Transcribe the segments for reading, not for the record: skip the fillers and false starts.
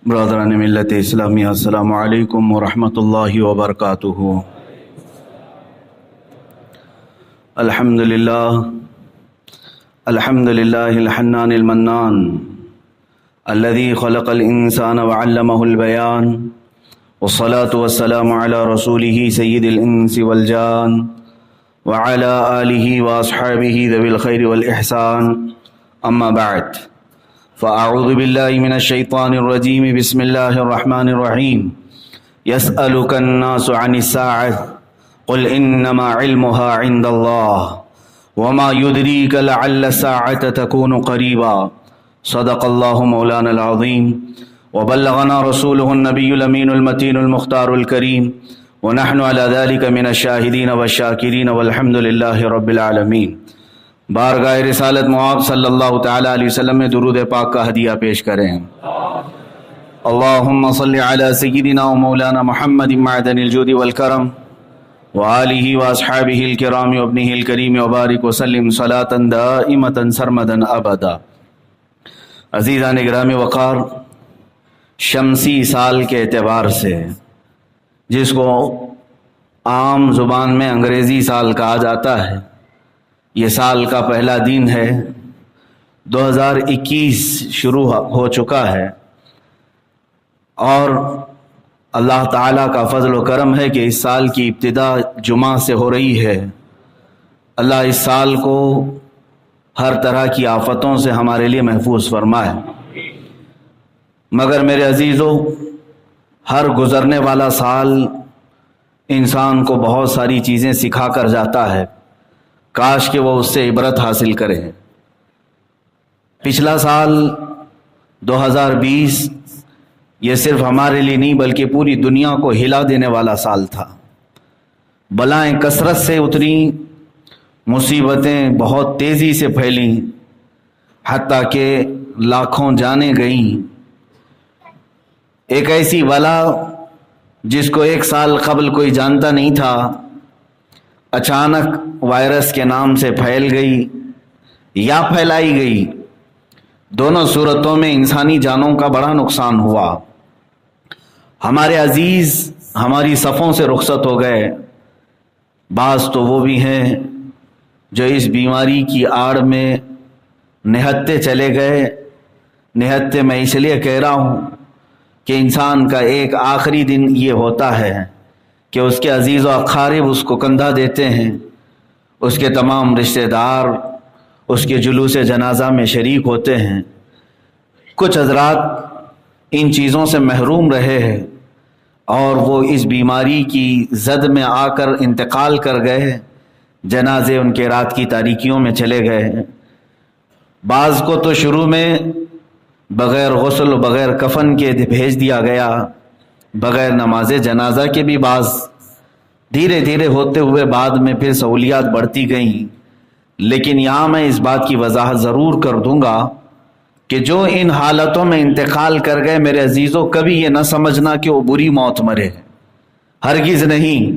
برادران ملت اسلامی، السلام علیکم ورحمۃ اللہ وبرکاتہ۔ الحمدللہ الحنان المنان الذي خلق الانسان وعلمه البيان، والصلاة والسلام على رسوله سید الانس والجان وعلى آلہ واصحابہ ذوی الخیر والاحسان، اما بعد، فاعوذ باللہ من الشیطان الرجیم، بسم اللہ الرحمن الرحیم۔ یسألک الناس عن الساعة قل انما علمها عند اللہ وما يدریک لعل الساعة تکون قریبا، صدق اللہ مولانا العظیم وبلغنا رسوله النبی الامین المتین المختار الکریم، ونحن على ذلك من الشاہدین والشاکرین والحمد للہ رب العالمین۔ بارگاہ رسالت معاب صلی اللہ تعالی علیہ وسلم میں درود پاک کا ہدیہ پیش کریں۔ اللہم صلی علی سیدنا و مولانا محمد معدن الجود والکرم وآلہ واصحابہ الکرام وابنہ الکریم وبارک وسلم صلاة دائمة سرمدا ابدا۔ عزیزان گرامی وقار، شمسی سال کے اعتبار سے، جس کو عام زبان میں انگریزی سال کہا جاتا ہے، یہ سال کا پہلا دن ہے۔ 2021 شروع ہو چکا ہے، اور اللہ تعالیٰ کا فضل و کرم ہے کہ اس سال کی ابتدا جمعہ سے ہو رہی ہے۔ اللہ اس سال کو ہر طرح کی آفتوں سے ہمارے لیے محفوظ فرمائے۔ مگر میرے عزیزو، ہر گزرنے والا سال انسان کو بہت ساری چیزیں سکھا کر جاتا ہے، کاش کہ وہ اس سے عبرت حاصل کرے۔ پچھلا سال 2020 یہ صرف ہمارے لیے نہیں بلکہ پوری دنیا کو ہلا دینے والا سال تھا۔ بلائیں کثرت سے اتری، مصیبتیں بہت تیزی سے پھیلیں، حتیٰ کہ لاکھوں جانیں گئیں۔ ایک ایسی بلا جس کو ایک سال قبل کوئی جانتا نہیں تھا، اچانک وائرس کے نام سے پھیل گئی یا پھیلائی گئی۔ دونوں صورتوں میں انسانی جانوں کا بڑا نقصان ہوا۔ ہمارے عزیز ہماری صفوں سے رخصت ہو گئے۔ بعض تو وہ بھی ہیں جو اس بیماری کی آڑ میں نہتے چلے گئے۔ نہتے میں اس لیے کہہ رہا ہوں کہ انسان کا ایک آخری دن یہ ہوتا ہے کہ اس کے عزیز و اقارب اس کو کندھا دیتے ہیں، اس کے تمام رشتہ دار اس کے جلوس جنازہ میں شریک ہوتے ہیں۔ کچھ حضرات ان چیزوں سے محروم رہے ہیں اور وہ اس بیماری کی زد میں آ کر انتقال کر گئے۔ جنازے ان کے رات کی تاریکیوں میں چلے گئے۔ بعض کو تو شروع میں بغیر غسل و بغیر کفن کے بھیج دیا گیا، بغیر نماز جنازہ کے بھی بعض۔ دھیرے دھیرے ہوتے ہوئے بعد میں پھر سہولیات بڑھتی گئیں۔ لیکن یہاں میں اس بات کی وضاحت ضرور کر دوں گا کہ جو ان حالتوں میں انتقال کر گئے، میرے عزیزوں، کبھی یہ نہ سمجھنا کہ وہ بری موت مرے، ہرگز نہیں،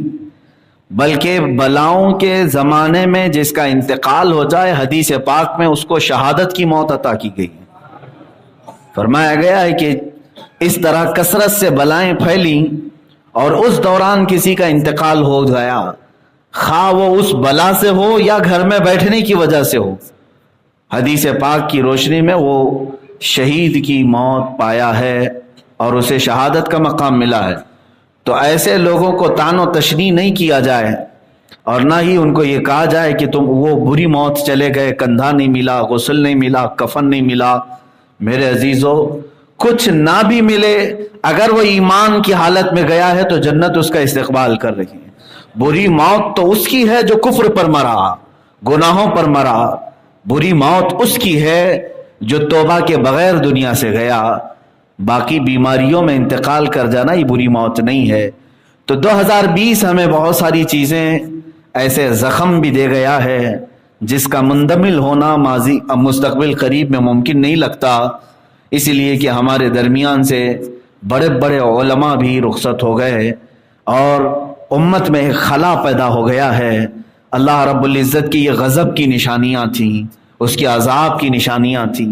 بلکہ بلاؤں کے زمانے میں جس کا انتقال ہو جائے، حدیث پاک میں اس کو شہادت کی موت عطا کی گئی۔ فرمایا گیا ہے کہ اس طرح کثرت سے بلائیں پھیلیں اور اس دوران کسی کا انتقال ہو گیا، خواہ وہ اس بلا سے ہو یا گھر میں بیٹھنے کی وجہ سے ہو، حدیث پاک کی روشنی میں وہ شہید کی موت پایا ہے اور اسے شہادت کا مقام ملا ہے۔ تو ایسے لوگوں کو طعن و تشنیع نہیں کیا جائے، اور نہ ہی ان کو یہ کہا جائے کہ تم وہ بری موت چلے گئے، کندھا نہیں ملا، غسل نہیں ملا، کفن نہیں ملا۔ میرے عزیزو، کچھ نہ بھی ملے، اگر وہ ایمان کی حالت میں گیا ہے تو جنت اس کا استقبال کر رہی ہے۔ بری موت تو اس کی ہے جو کفر پر مرا، گناہوں پر مرا۔ بری موت اس کی ہے جو توبہ کے بغیر دنیا سے گیا۔ باقی بیماریوں میں انتقال کر جانا یہ بری موت نہیں ہے۔ تو 2020 ہمیں بہت ساری چیزیں ایسے زخم بھی دے گیا ہے جس کا مندمل ہونا ماضی مستقبل قریب میں ممکن نہیں لگتا، اس لیے کہ ہمارے درمیان سے بڑے بڑے علماء بھی رخصت ہو گئے اور امت میں ایک خلا پیدا ہو گیا ہے۔ اللہ رب العزت کی یہ غضب کی نشانیاں تھیں، اس کے عذاب کی نشانیاں تھیں۔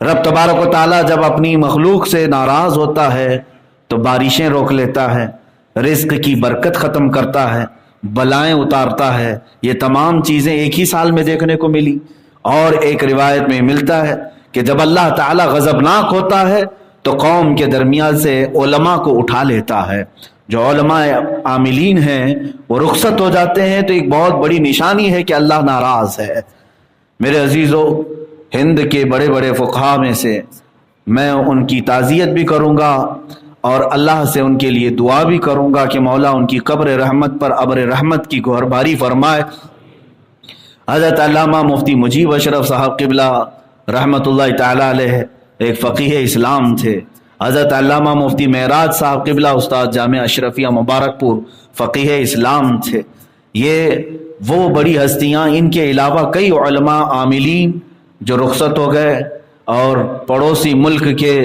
رب تبارک و تعالیٰ جب اپنی مخلوق سے ناراض ہوتا ہے تو بارشیں روک لیتا ہے، رزق کی برکت ختم کرتا ہے، بلائیں اتارتا ہے۔ یہ تمام چیزیں ایک ہی سال میں دیکھنے کو ملی۔ اور ایک روایت میں ملتا ہے کہ جب اللہ تعالیٰ غضبناک ہوتا ہے تو قوم کے درمیان سے علماء کو اٹھا لیتا ہے۔ جو علماء عاملین ہیں وہ رخصت ہو جاتے ہیں تو ایک بہت بڑی نشانی ہے کہ اللہ ناراض ہے۔ میرے عزیزو، ہند کے بڑے بڑے فقہاء میں سے میں ان کی تعزیت بھی کروں گا اور اللہ سے ان کے لیے دعا بھی کروں گا کہ مولا ان کی قبر رحمت پر ابر رحمت کی گہرباری فرمائے۔ حضرت علامہ مفتی مجیب اشرف صاحب قبلہ رحمت اللہ تعالی علیہ ایک فقیہ اسلام تھے۔ حضرت علامہ مفتی معراج صاحب قبلہ استاد جامعہ اشرفیہ مبارک پور فقیہ اسلام تھے۔ یہ وہ بڑی ہستیاں، ان کے علاوہ کئی علماء عاملین جو رخصت ہو گئے، اور پڑوسی ملک کے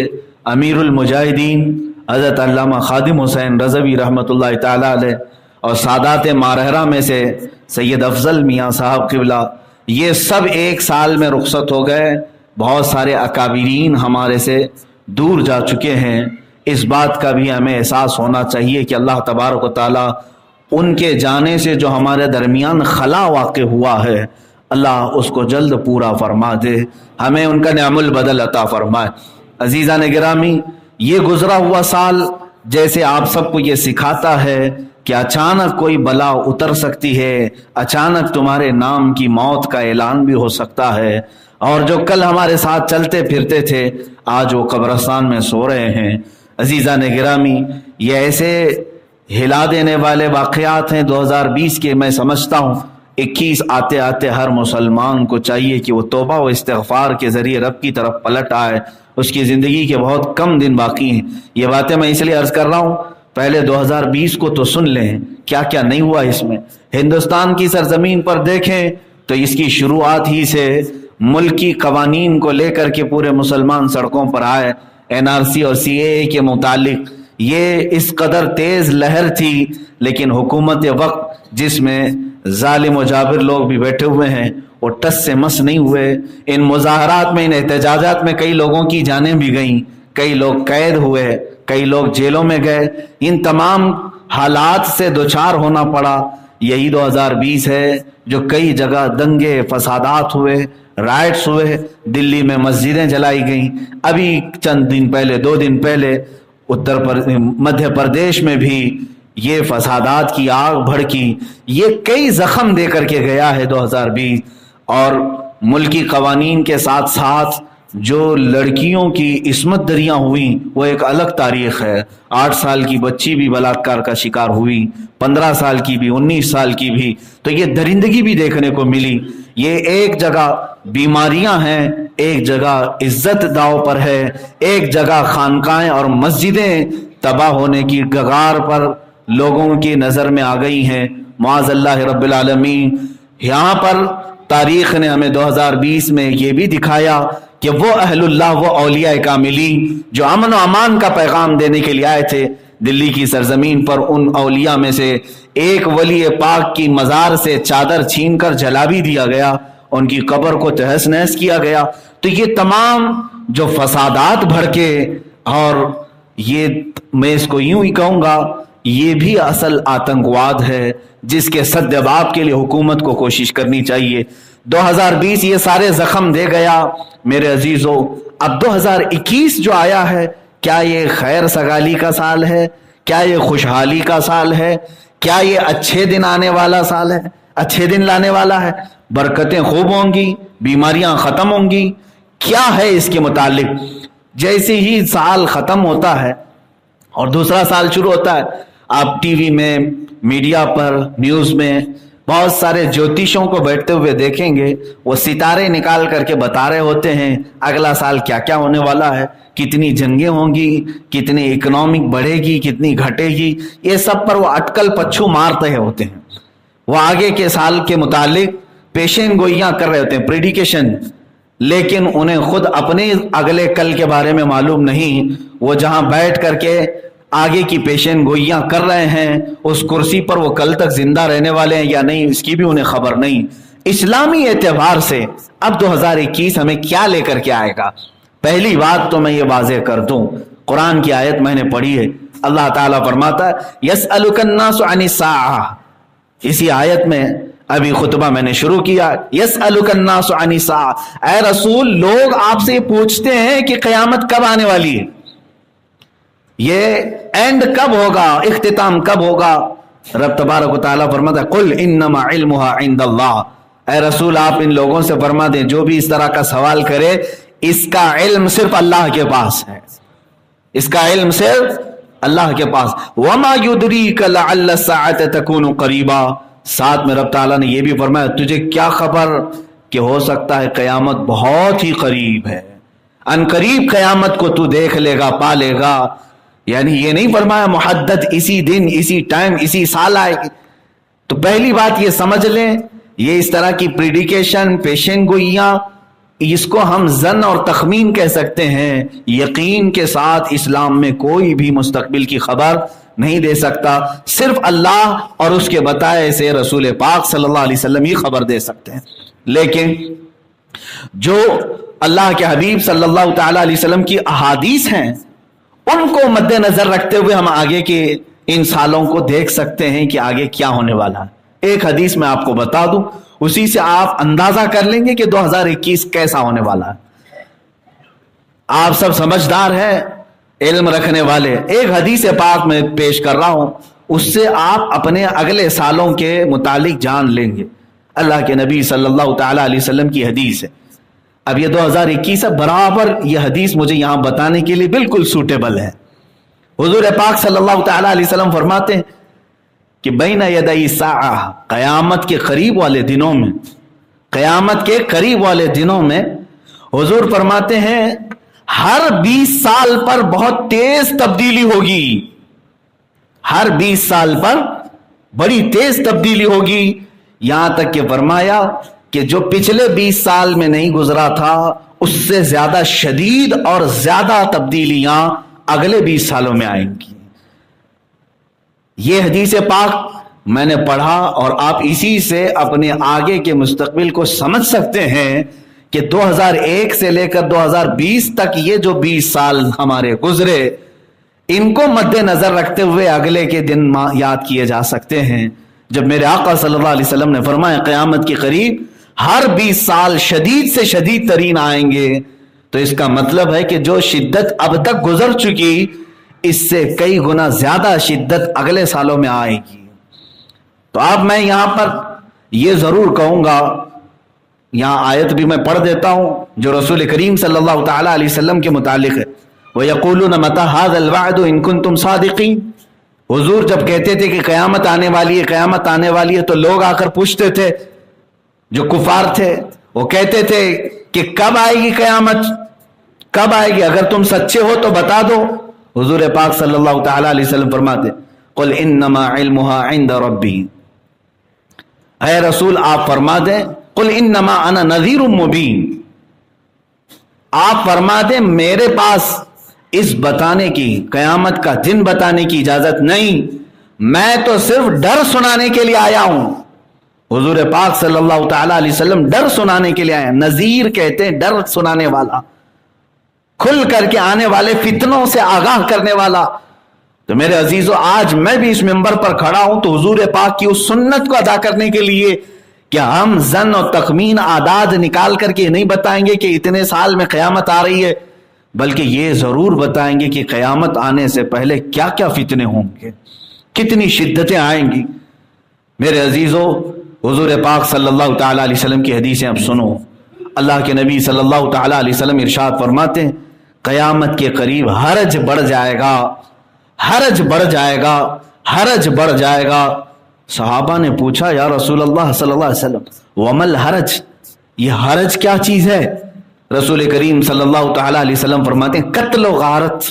امیر المجاہدین حضرت علامہ خادم حسین رضوی رحمۃ اللہ تعالی علیہ، اور سادات مارہرہ میں سے سید افضل میاں صاحب قبلہ، یہ سب ایک سال میں رخصت ہو گئے۔ بہت سارے اکابرین ہمارے سے دور جا چکے ہیں۔ اس بات کا بھی ہمیں احساس ہونا چاہیے کہ اللہ تبارک و تعالیٰ ان کے جانے سے جو ہمارے درمیان خلا واقع ہوا ہے، اللہ اس کو جلد پورا فرما دے، ہمیں ان کا نعم البدل عطا فرمائے۔ عزیزان گرامی، یہ گزرا ہوا سال جیسے آپ سب کو یہ سکھاتا ہے کہ اچانک کوئی بلا اتر سکتی ہے، اچانک تمہارے نام کی موت کا اعلان بھی ہو سکتا ہے، اور جو کل ہمارے ساتھ چلتے پھرتے تھے آج وہ قبرستان میں سو رہے ہیں۔ عزیزان گرامی، یہ ایسے ہلا دینے والے واقعات ہیں 2020 کے۔ میں سمجھتا ہوں 21 آتے آتے ہر مسلمان کو چاہیے کہ وہ توبہ و استغفار کے ذریعے رب کی طرف پلٹ آئے۔ اس کی زندگی کے بہت کم دن باقی ہیں۔ یہ باتیں میں اس لیے عرض کر رہا ہوں، پہلے 2020 کو تو سن لیں کیا کیا نہیں ہوا اس میں۔ ہندوستان کی سرزمین پر دیکھیں تو اس کی شروعات ہی سے ملکی قوانین کو لے کر کے پورے مسلمان سڑکوں پر آئے۔ NRC اور CAA کے متعلق یہ اس قدر تیز لہر تھی، لیکن حکومت وقت جس میں ظالم و جابر لوگ بھی بیٹھے ہوئے ہیں وہ ٹس سے مس نہیں ہوئے۔ ان مظاہرات میں، ان احتجاجات میں کئی لوگوں کی جانیں بھی گئیں، کئی لوگ قید ہوئے، کئی لوگ جیلوں میں گئے۔ ان تمام حالات سے دوچار ہونا پڑا۔ یہی 2020 ہے جو کئی جگہ دنگے فسادات ہوئے، رائٹس ہوئے، دلی میں مسجدیں جلائی گئیں۔ ابھی چند دن پہلے، 2 دن پہلے مدھیہ پردیش میں بھی یہ فسادات کی آگ بھڑکی۔ یہ کئی زخم دے کر کے گیا ہے 2020۔ اور ملکی قوانین کے ساتھ ساتھ جو لڑکیوں کی عصمت دریاں ہوئیں وہ ایک الگ تاریخ ہے۔ 8 سال کی بچی بھی بلاکار کا شکار ہوئی، 15 سال کی بھی، 19 سال کی بھی۔ تو یہ درندگی بھی دیکھنے کو ملی۔ یہ ایک جگہ بیماریاں ہیں، ایک جگہ عزت داؤ پر ہے، ایک جگہ خانقاہیں اور مسجدیں تباہ ہونے کی کگار پر لوگوں کی نظر میں آ گئی ہیں۔ معاذ اللہ رب العالمین۔ یہاں پر تاریخ نے ہمیں 2020 میں یہ بھی دکھایا کہ وہ اہل اللہ، وہ اولیاء کاملین جو امن و امان کا پیغام دینے کے لیے آئے تھے، دلی کی سرزمین پر ان اولیاء میں سے ایک ولی پاک کی مزار سے چادر چھین کر جلا بھی دیا گیا، ان کی قبر کو تہس نہس کیا گیا۔ تو یہ تمام جو فسادات بھڑکے، اور یہ میں اس کو یوں ہی کہوں گا، یہ بھی اصل آتنکواد ہے جس کے سد باب کے لیے حکومت کو کوشش کرنی چاہیے۔ 2020 یہ سارے زخم دے گیا میرے عزیزو۔ اب 2021 جو آیا ہے، کیا یہ خیر سگالی کا سال ہے؟ کیا یہ خوشحالی کا سال ہے؟ کیا یہ اچھے دن آنے والا سال ہے، اچھے دن لانے والا ہے؟ برکتیں خوب ہوں گی، بیماریاں ختم ہوں گی؟ کیا ہے اس کے متعلق؟ جیسے ہی سال ختم ہوتا ہے اور دوسرا سال شروع ہوتا ہے، آپ ٹی وی میں، میڈیا پر، نیوز میں بہت سارے جوتیشوں کو بیٹھتے ہوئے دیکھیں گے، وہ ستارے نکال کر کے بتا رہے ہوتے ہیں اگلا سال کیا کیا ہونے والا ہے، کتنی جنگیں ہوں گی، کتنی اکنامک بڑھے گی، کتنی گھٹے گی۔ یہ سب پر وہ اٹکل پچھو مار رہے ہوتے ہیں، وہ آگے کے سال کے متعلق پیشین گوئیاں کر رہے ہوتے ہیں، پریڈیکیشن، لیکن انہیں خود اپنے اگلے کل کے بارے میں معلوم نہیں۔ وہ جہاں بیٹھ کر کے آگے کی پیشین گوئیاں کر رہے ہیں، اس کرسی پر وہ کل تک زندہ رہنے والے ہیں یا نہیں، اس کی بھی انہیں خبر نہیں۔ اسلامی اعتبار سے اب 2021 ہمیں کیا لے کر کے آئے گا؟ پہلی بات تو میں یہ واضح کر دوں، قرآن کی آیت میں نے پڑھی ہے، اللہ تعالیٰ فرماتا ہے یسألک الناس عن الساعہ، اسی آیت میں ابھی خطبہ میں نے شروع کیا، یسألک الناس عن الساعہ، اے رسول لوگ آپ سے پوچھتے ہیں کہ قیامت کب آنے والی ہے، یہ اینڈ کب ہوگا، اختتام کب ہوگا؟ رب تبارک و تعالیٰ فرماتا ہے قل انما علمها عند اللہ، اے رسول آپ ان لوگوں سے فرما دیں جو بھی اس طرح کا سوال کرے اس کا علم صرف اللہ کے پاس ہے، اس کا علم صرف اللہ کے پاس۔ وما يدريك لعل الساعة تكون قريبا، ساتھ میں رب تعالیٰ نے یہ بھی فرمایا تجھے کیا خبر کہ ہو سکتا ہے قیامت بہت ہی قریب ہے، ان قریب قیامت کو تو دیکھ لے گا، پا لے گا، یعنی یہ نہیں فرمایا محدد اسی دن اسی ٹائم اسی سال آئے گی۔ تو پہلی بات یہ سمجھ لیں، یہ اس طرح کی پریڈیکیشن، پیشن گوئیاں، اس کو ہم ظن اور تخمین کہہ سکتے ہیں، یقین کے ساتھ اسلام میں کوئی بھی مستقبل کی خبر نہیں دے سکتا، صرف اللہ اور اس کے بتائے سے رسول پاک صلی اللہ علیہ وسلم ہی خبر دے سکتے ہیں۔ لیکن جو اللہ کے حبیب صلی اللہ تعالی علیہ وسلم کی احادیث ہیں ان کو مد نظر رکھتے ہوئے ہم آگے کے ان سالوں کو دیکھ سکتے ہیں کہ آگے کیا ہونے والا ہے۔ ایک حدیث میں آپ کو بتا دوں، اسی سے آپ اندازہ کر لیں گے کہ 2021 کیسا ہونے والا ہے۔ آپ سب سمجھدار ہیں، علم رکھنے والے، ایک حدیث پاک میں پیش کر رہا ہوں، اس سے آپ اپنے اگلے سالوں کے متعلق جان لیں گے۔ اللہ کے نبی صلی اللہ تعالی علیہ وسلم کی حدیث ہے، اب یہ 2021 برابر یہ حدیث مجھے یہاں بتانے کے لیے بالکل سوٹیبل ہے۔ حضور پاک صلی اللہ تعالی علیہ وسلم فرماتے ہیں کہ بین یدی الساعہ، قیامت کے قریب والے دنوں میں، قیامت کے قریب والے دنوں میں حضور فرماتے ہیں ہر 20 سال پر بہت تیز تبدیلی ہوگی، ہر 20 سال پر بڑی تیز تبدیلی ہوگی، یہاں تک کہ فرمایا کہ جو پچھلے 20 سال میں نہیں گزرا تھا اس سے زیادہ شدید اور زیادہ تبدیلیاں اگلے 20 سالوں میں آئیں گی۔ یہ حدیث پاک میں نے پڑھا اور آپ اسی سے اپنے آگے کے مستقبل کو سمجھ سکتے ہیں کہ 2001 سے لے کر 2020 تک یہ جو 20 سال ہمارے گزرے ان کو مد نظر رکھتے ہوئے اگلے کے دن یاد کیے جا سکتے ہیں، جب میرے آقا صلی اللہ علیہ وسلم نے فرمایا قیامت کے قریب ہر 20 سال شدید سے شدید ترین آئیں گے، تو اس کا مطلب ہے کہ جو شدت اب تک گزر چکی اس سے کئی گنا زیادہ شدت اگلے سالوں میں آئے گی۔ تو اب میں یہاں پر یہ ضرور کہوں گا، یہاں آیت بھی میں پڑھ دیتا ہوں جو رسول کریم صلی اللہ تعالی علیہ وسلم کے متعلق ہے، وَيَقُولُونَ مَتَى هَذَا الْوَعْدُ إِن كُنتُمْ صَادِقِينَ۔ حضور جب کہتے تھے کہ قیامت آنے والی ہے، قیامت آنے والی ہے، تو لوگ آ کر پوچھتے تھے، جو کفار تھے وہ کہتے تھے کہ کب آئے گی قیامت، کب آئے گی، اگر تم سچے ہو تو بتا دو۔ حضور پاک صلی اللہ تعالی علیہ وسلم فرماتے قل انما علمها عند ربی، اے رسول آپ فرما دیں قل انما انا نذیر مبین، آپ فرما دیں میرے پاس اس بتانے کی، قیامت کا دن بتانے کی اجازت نہیں، میں تو صرف ڈر سنانے کے لیے آیا ہوں۔ حضور پاک صلی اللہ تعالی علیہ وسلم ڈر سنانے کے لیے آئے، نذیر کہتے ہیں ڈر سنانے والا، کھل کر کے آنے والے فتنوں سے آگاہ کرنے والا۔ تو میرے عزیزو آج میں بھی اس منبر پر کھڑا ہوں تو حضور پاک کی اس سنت کو ادا کرنے کے لیے کہ ہم ظن اور تخمین اعداد نکال کر کے نہیں بتائیں گے کہ اتنے سال میں قیامت آ رہی ہے، بلکہ یہ ضرور بتائیں گے کہ قیامت آنے سے پہلے کیا کیا فتنے ہوں گے، کتنی شدتیں آئیں گی۔ میرے عزیزو حضور پاک صلی اللہ تعالی علیہ وسلم کی حدیثیں اب سنو۔ اللہ کے نبی صلی اللہ تعالی علیہ وسلم ارشاد فرماتے ہیں قیامت کے قریب حرج بڑھ جائے گا، حرج بڑھ جائے گا، حرج بڑھ جائے گا۔ صحابہ نے پوچھا یا رسول اللہ صلی اللہ علیہ وسلم ومل حرج، یہ حرج کیا چیز ہے؟ رسول کریم صلی اللہ تعالی علیہ وسلم فرماتے ہیں قتل و غارت،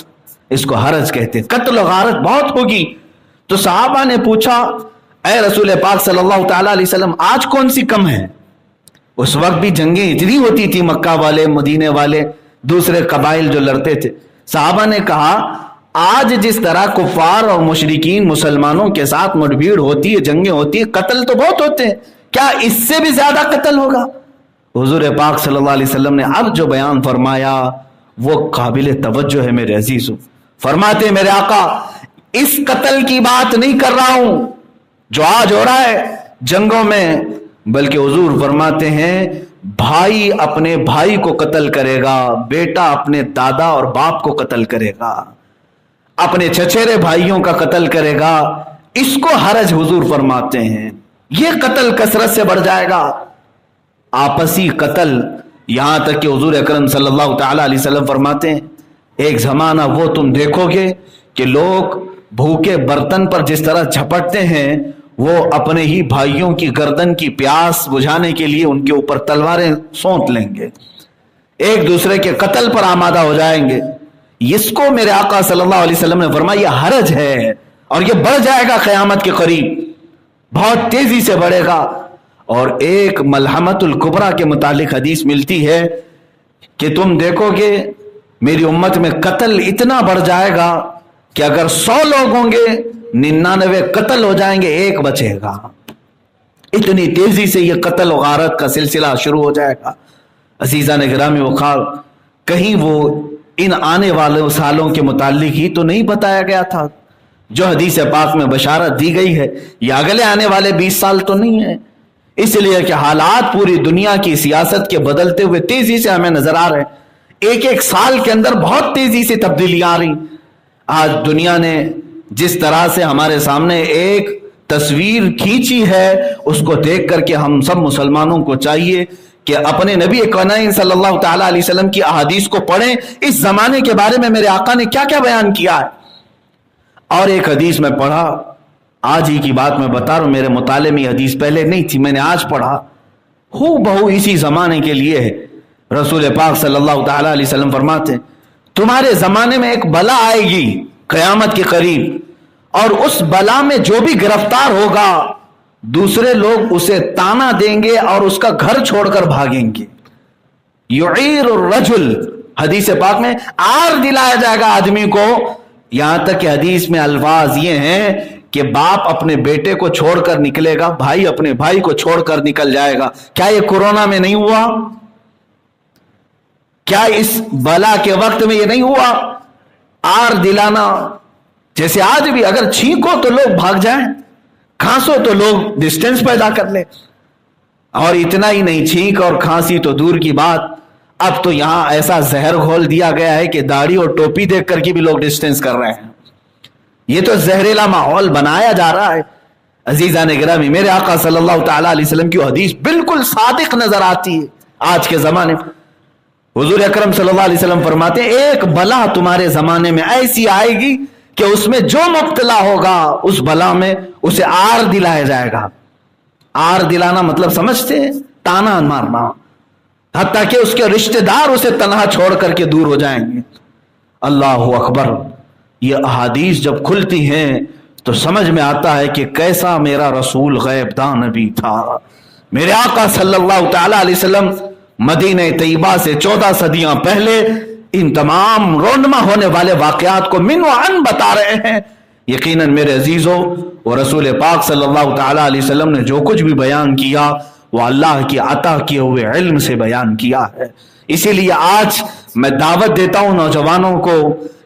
اس کو حرج کہتے ہیں، قتل و غارت بہت ہوگی۔ تو صحابہ نے پوچھا اے رسول پاک صلی اللہ تعالی علیہ وسلم آج کون سی کم ہے؟ اس وقت بھی جنگیں اتنی ہوتی تھی، مکہ والے، مدینے والے، دوسرے قبائل جو لڑتے تھے۔ صحابہ نے کہا آج جس طرح کفار اور مشرکین مسلمانوں کے ساتھ مڑبھیڑ ہوتی ہے، جنگیں ہوتی ہیں، قتل تو بہت ہوتے ہیں، کیا اس سے بھی زیادہ قتل ہوگا؟ حضور پاک صلی اللہ علیہ وسلم نے اب جو بیان فرمایا وہ قابل توجہ ہے میرے عزیزوں. فرماتے ہیں میرے آقا اس قتل کی بات نہیں کر رہا ہوں جو آج ہو رہا ہے جنگوں میں، بلکہ حضور فرماتے ہیں بھائی اپنے بھائی کو قتل کرے گا، بیٹا اپنے دادا اور باپ کو قتل کرے گا، اپنے چچیرے بھائیوں کا قتل کرے گا. اس کو حرج حضور فرماتے ہیں. یہ قتل کثرت سے بڑھ جائے گا، آپسی قتل. یہاں تک کہ حضور اکرم صلی اللہ تعالی علیہ وسلم فرماتے ہیں ایک زمانہ وہ تم دیکھو گے کہ لوگ بھوکے برتن پر جس طرح جھپٹتے ہیں وہ اپنے ہی بھائیوں کی گردن کی پیاس بجھانے کے لیے ان کے اوپر تلواریں سونت لیں گے، ایک دوسرے کے قتل پر آمادہ ہو جائیں گے. اس کو میرے آقا صلی اللہ علیہ وسلم نے فرمایا یہ حرج ہے اور یہ بڑھ جائے گا قیامت کے قریب، بہت تیزی سے بڑھے گا. اور ایک ملحمت الکبریٰ کے متعلق حدیث ملتی ہے کہ تم دیکھو گے میری امت میں قتل اتنا بڑھ جائے گا کہ اگر 100 لوگ ہوں گے 99 قتل ہو جائیں گے، ایک بچے گا. اتنی تیزی سے یہ قتل و غارت کا سلسلہ شروع ہو جائے گا. عزیزان گرامی وقار، کہیں وہ ان آنے والے سالوں کے متعلق ہی تو نہیں بتایا گیا تھا جو حدیث پاک میں بشارت دی گئی ہے؟ یہ اگلے آنے والے 20 سال تو نہیں ہے، اس لیے کہ حالات پوری دنیا کی سیاست کے بدلتے ہوئے تیزی سے ہمیں نظر آ رہے ہیں. ایک ایک سال کے اندر بہت تیزی سے تبدیلیاں آ رہی. آج دنیا نے جس طرح سے ہمارے سامنے ایک تصویر کھینچی ہے اس کو دیکھ کر کے ہم سب مسلمانوں کو چاہیے کہ اپنے نبی کریم صلی اللہ تعالی علیہ وسلم کی احادیث کو پڑھیں. اس زمانے کے بارے میں میرے آقا نے کیا کیا بیان کیا ہے. اور ایک حدیث میں پڑھا، آج ہی کی بات میں بتا رہا ہوں، میرے مطالعے میں حدیث پہلے نہیں تھی، میں نے آج پڑھا، ہو بہو اسی زمانے کے لیے ہے. رسول پاک صلی اللہ تعالی علیہ وسلم فرماتے ہیں تمہارے زمانے میں ایک بلا آئے گی قیامت کے قریب، اور اس بلا میں جو بھی گرفتار ہوگا دوسرے لوگ اسے تانا دیں گے اور اس کا گھر چھوڑ کر بھاگیں گے. یعیر الرجل، حدیث پاک میں آر دلایا جائے گا آدمی کو. یہاں تک کہ حدیث میں الفاظ یہ ہیں کہ باپ اپنے بیٹے کو چھوڑ کر نکلے گا، بھائی اپنے بھائی کو چھوڑ کر نکل جائے گا. کیا یہ کورونا میں نہیں ہوا؟ کیا اس بلا کے وقت میں یہ نہیں ہوا؟ آر دلانا، جیسے آج بھی اگر چھینکو تو لوگ بھاگ جائیں، کھانسو تو لوگ ڈسٹینس پیدا کر لیں. اور اتنا ہی نہیں، چھینک اور کھانسی تو دور کی بات، اب تو یہاں ایسا زہر گھول دیا گیا ہے کہ داڑھی اور ٹوپی دیکھ کر کے بھی لوگ ڈسٹینس کر رہے ہیں. یہ تو زہریلا ماحول بنایا جا رہا ہے. عزیزان گرامی، میرے آقا صلی اللہ تعالی علیہ وسلم کی حدیث بالکل صادق نظر آتی ہے آج کے زمانے میں. حضور اکرم صلی اللہ علیہ وسلم فرماتے ہیں ایک بلا تمہارے زمانے میں ایسی آئے گی کہ اس میں جو مبتلا ہوگا اس بلا میں اسے آر دلایا جائے گا. آر دلانا مطلب سمجھتے ہیں؟ تانا مارنا، حتیٰ کہ اس کے رشتہ دار اسے تنہا چھوڑ کر کے دور ہو جائیں گے. اللہ اکبر. یہ احادیث جب کھلتی ہیں تو سمجھ میں آتا ہے کہ کیسا میرا رسول غیب دان نبی تھا. میرے آقا صلی اللہ تعالی علیہ وسلم مدینہ طیبہ سے 14 صدیاں پہلے ان تمام رونما ہونے والے واقعات کو من و عن بتا رہے ہیں. یقیناً میرے عزیزوں، وہ رسول پاک صلی اللہ تعالی علیہ وسلم نے جو کچھ بھی بیان کیا وہ اللہ کی عطا کیے ہوئے علم سے بیان کیا ہے. اسی لیے آج میں دعوت دیتا ہوں نوجوانوں کو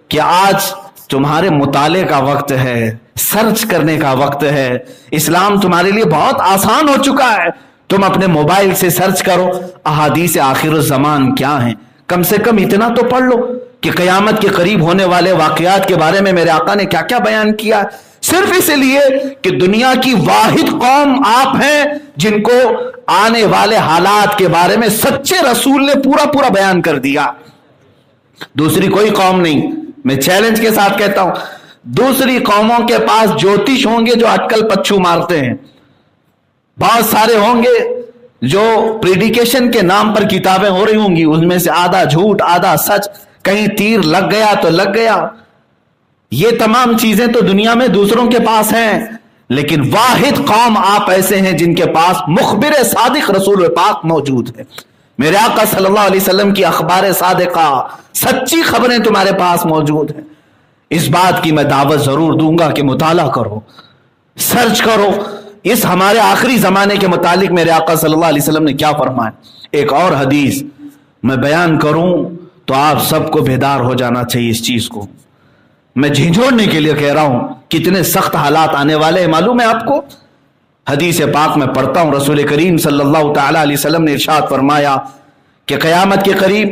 کہ آج تمہارے مطالعے کا وقت ہے، سرچ کرنے کا وقت ہے. اسلام تمہارے لیے بہت آسان ہو چکا ہے. تم اپنے موبائل سے سرچ کرو احادیث آخر الزمان کیا ہیں، کم سے کم اتنا تو پڑھ لو کہ قیامت کے قریب ہونے والے واقعات کے بارے میں میرے آقا نے کیا کیا بیان کیا. صرف اس لیے کہ دنیا کی واحد قوم آپ ہیں جن کو آنے والے حالات کے بارے میں سچے رسول نے پورا پورا بیان کر دیا. دوسری کوئی قوم نہیں. میں چیلنج کے ساتھ کہتا ہوں دوسری قوموں کے پاس جوتش ہوں گے جو اٹکل پچھو مارتے ہیں، بہت سارے ہوں گے جو پریڈیکیشن کے نام پر کتابیں ہو رہی ہوں گی، ان میں سے آدھا جھوٹ آدھا سچ، کہیں تیر لگ گیا تو لگ گیا. یہ تمام چیزیں تو دنیا میں دوسروں کے پاس ہیں، لیکن واحد قوم آپ ایسے ہیں جن کے پاس مخبر صادق رسول پاک موجود ہے. میرے آقا صلی اللہ علیہ وسلم کی اخبار صادقہ، سچی خبریں تمہارے پاس موجود ہیں. اس بات کی میں دعوت ضرور دوں گا کہ مطالعہ کرو، سرچ کرو اس ہمارے آخری زمانے کے متعلق میرے آقا صلی اللہ علیہ وسلم نے کیا فرمایا. ایک اور حدیث میں بیان کروں تو آپ سب کو بیدار ہو جانا چاہیے اس چیز کو. میں جھنجھوڑنے کے لیے کہہ رہا ہوں, کتنے سخت حالات آنے والے ہیں معلوم ہے آپ کو. حدیث پاک میں پڑھتا ہوں, رسول کریم صلی اللہ تعالی علیہ وسلم نے ارشاد فرمایا کہ قیامت کے قریب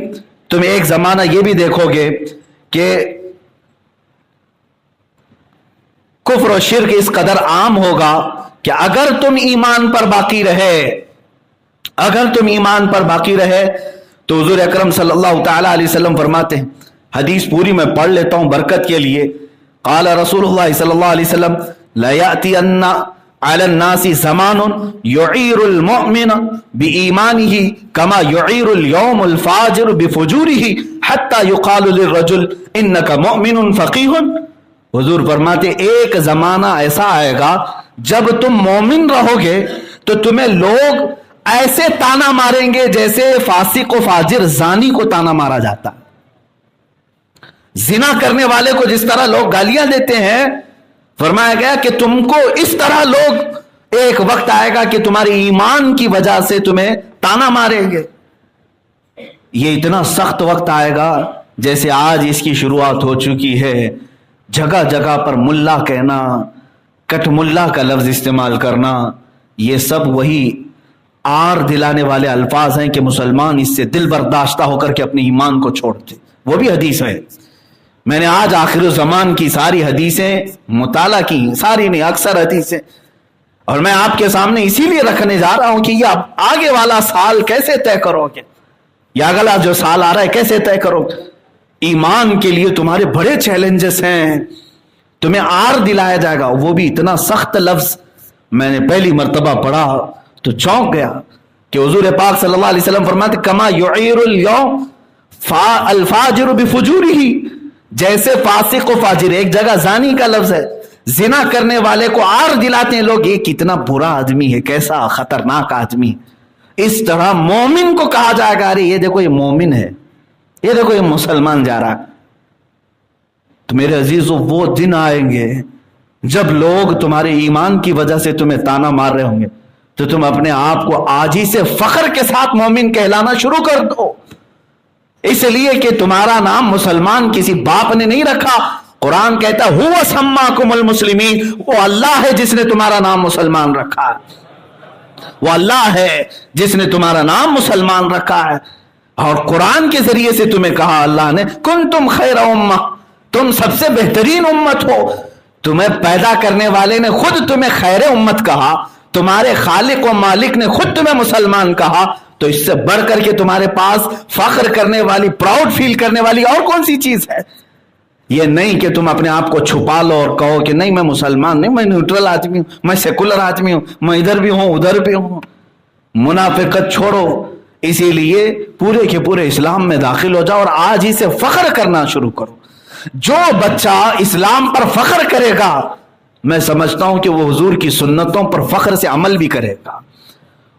تم ایک زمانہ یہ بھی دیکھو گے کہ کفر و شرک اس قدر عام ہوگا کہ اگر تم ایمان پر باقی رہے تو حضور اکرم صلی اللہ تعالی علیہ وسلم فرماتے ہیں, حدیث پوری میں پڑھ لیتا ہوں برکت کے لیے. قال رسول اللہ صلی اللہ علیہ وسلم لا یأتین علی الناس زمان یعیر المؤمن بایمانہ کما یعیر اليوم الفاجر بفجورہ حتی یقال للرجل انک مؤمن فقیہ. حضور فرماتے ایک زمانہ ایسا آئے گا جب تم مومن رہو گے تو تمہیں لوگ ایسے تانا ماریں گے جیسے فاسق و فاجر زانی کو تانا مارا جاتا. زنا کرنے والے کو جس طرح لوگ گالیاں دیتے ہیں, فرمایا گیا کہ تم کو اس طرح لوگ ایک وقت آئے گا کہ تمہاری ایمان کی وجہ سے تمہیں تانا ماریں گے. یہ اتنا سخت وقت آئے گا جیسے آج اس کی شروعات ہو چکی ہے. جگہ جگہ پر ملا کہنا, کٹ ملا کا لفظ استعمال کرنا, یہ سب وہی آر دلانے والے الفاظ ہیں کہ مسلمان اس سے دل برداشتہ ہو کر کے اپنے ایمان کو چھوڑتے. وہ بھی حدیث ہے. میں نے آج آخر الزمان کی ساری حدیثیں مطالعہ کی, ساری نہیں اکثر حدیثیں, اور میں آپ کے سامنے اسی لیے رکھنے جا رہا ہوں کہ یہ آگے والا سال کیسے طے کرو گے, یا اگلا جو سال آ رہا ہے کیسے طے کرو گے. ایمان کے لیے تمہارے بڑے چیلنجز ہیں, تمہیں آر دلایا جائے گا. وہ بھی اتنا سخت لفظ میں نے پہلی مرتبہ پڑھا تو چونک گیا کہ حضور پاک صلی اللہ علیہ وسلم فرماتے کما یعیر اليوم الفاجر بفجورہ, جیسے فاسق و فاجر, ایک جگہ زانی کا لفظ ہے, زنا کرنے والے کو آر دلاتے ہیں لوگ, یہ کتنا برا آدمی ہے, کیسا خطرناک آدمی. اس طرح مومن کو کہا جائے گا ارے یہ دیکھو یہ مومن ہے, یہ دیکھو یہ مسلمان جا رہا. تو میرے عزیزو وہ دن آئیں گے جب لوگ تمہارے ایمان کی وجہ سے تمہیں تانا مار رہے ہوں گے تو تم اپنے آپ کو آج ہی سے فخر کے ساتھ مومن کہلانا شروع کر دو, اس لیے کہ تمہارا نام مسلمان کسی باپ نے نہیں رکھا. قرآن کہتا ہے هو سماکم المسلمین, وہ اللہ ہے جس نے تمہارا نام مسلمان رکھا ہے, وہ اللہ ہے جس نے تمہارا نام مسلمان رکھا ہے. اور قرآن کے ذریعے سے تمہیں کہا اللہ نے کنتم خیر امہ, تم سب سے بہترین امت ہو. تمہیں پیدا کرنے والے نے خود تمہیں خیر امت کہا, تمہارے خالق و مالک نے خود تمہیں مسلمان کہا, تو اس سے بڑھ کر کے تمہارے پاس فخر کرنے والی, پراؤڈ فیل کرنے والی اور کون سی چیز ہے؟ یہ نہیں کہ تم اپنے آپ کو چھپا لو اور کہو کہ نہیں میں مسلمان نہیں, میں نیوٹرل آدمی ہوں, میں سیکولر آدمی ہوں, میں ادھر بھی ہوں ادھر بھی ہوں. منافقت چھوڑو, اسی لیے پورے کے پورے اسلام میں داخل ہو جاؤ اور آج ہی سے فخر کرنا شروع کرو. جو بچہ اسلام پر فخر کرے گا میں سمجھتا ہوں کہ وہ حضور کی سنتوں پر فخر سے عمل بھی کرے گا.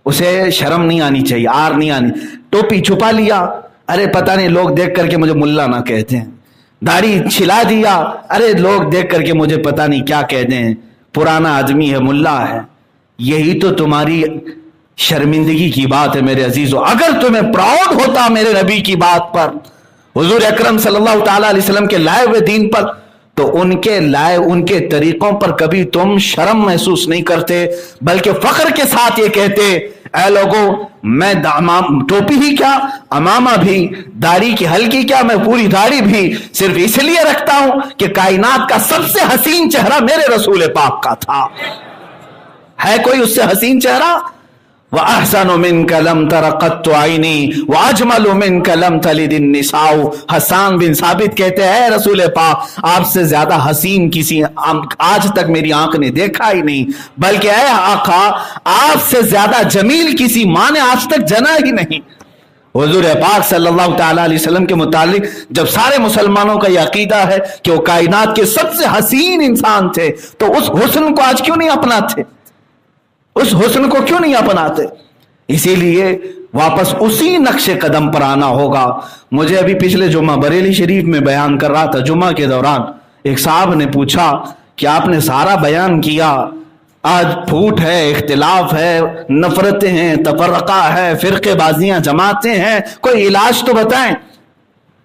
اسے شرم نہیں آنی چاہیے, آر نہیں آنی. ٹوپی چھپا لیا, ارے پتہ نہیں لوگ دیکھ کر کے مجھے ملا نہ کہتے ہیں. داڑھی چھلا دیا, ارے لوگ دیکھ کر کے مجھے پتہ نہیں کیا کہتے ہیں, پرانا آدمی ہے, ملا ہے. یہی تو تمہاری شرمندگی کی بات ہے میرے عزیزو. اگر تمہیں پراؤڈ ہوتا میرے نبی کی بات پر, حضور اکرم صلی اللہ تعالی علیہ وسلم کے لائے ہوئے دین پر, تو ان کے طریقوں پر کبھی تم شرم محسوس نہیں کرتے, بلکہ فخر کے ساتھ یہ کہتے اے لوگوں میں ٹوپی ہی کیا, امامہ بھی, داڑھی کی ہلکی کیا, میں پوری داڑھی بھی صرف اس لیے رکھتا ہوں کہ کائنات کا سب سے حسین چہرہ میرے رسول پاک کا تھا. ہے کوئی اس سے حسین چہرہ؟ وَأَحْسَنُ مِنْكَ لَمْ تَرَ قَطُّ عَيْنِي وَأَجْمَلُ مِنْكَ لَمْ تَلِدِ النِّسَاءُ. حسان بن ثابت کہتے ہیں اے رسول پاک آپ سے زیادہ حسین کسی آج تک میری آنکھ نے دیکھا ہی نہیں, بلکہ اے آقا آپ سے زیادہ جمیل کسی ماں نے آج تک جنا ہی نہیں. حضور پاک صلی اللہ تعالیٰ علیہ وسلم کے متعلق جب سارے مسلمانوں کا یہ عقیدہ ہے کہ وہ کائنات کے سب سے حسین انسان تھے, تو اس حسن کو آج کیوں نہیں اپناتے, اس حسن کو کیوں نہیں اپناتے؟ اسی لیے واپس اسی نقش قدم پر آنا ہوگا. مجھے ابھی پچھلے جمعہ بریلی شریف میں بیان کر رہا تھا, جمعہ کے دوران ایک صاحب نے پوچھا کہ آپ نے سارا بیان کیا, آج پھوٹ ہے, اختلاف ہے, نفرتیں ہیں, تفرقہ ہے, فرقے بازیاں, جماعتیں ہیں, کوئی علاج تو بتائیں.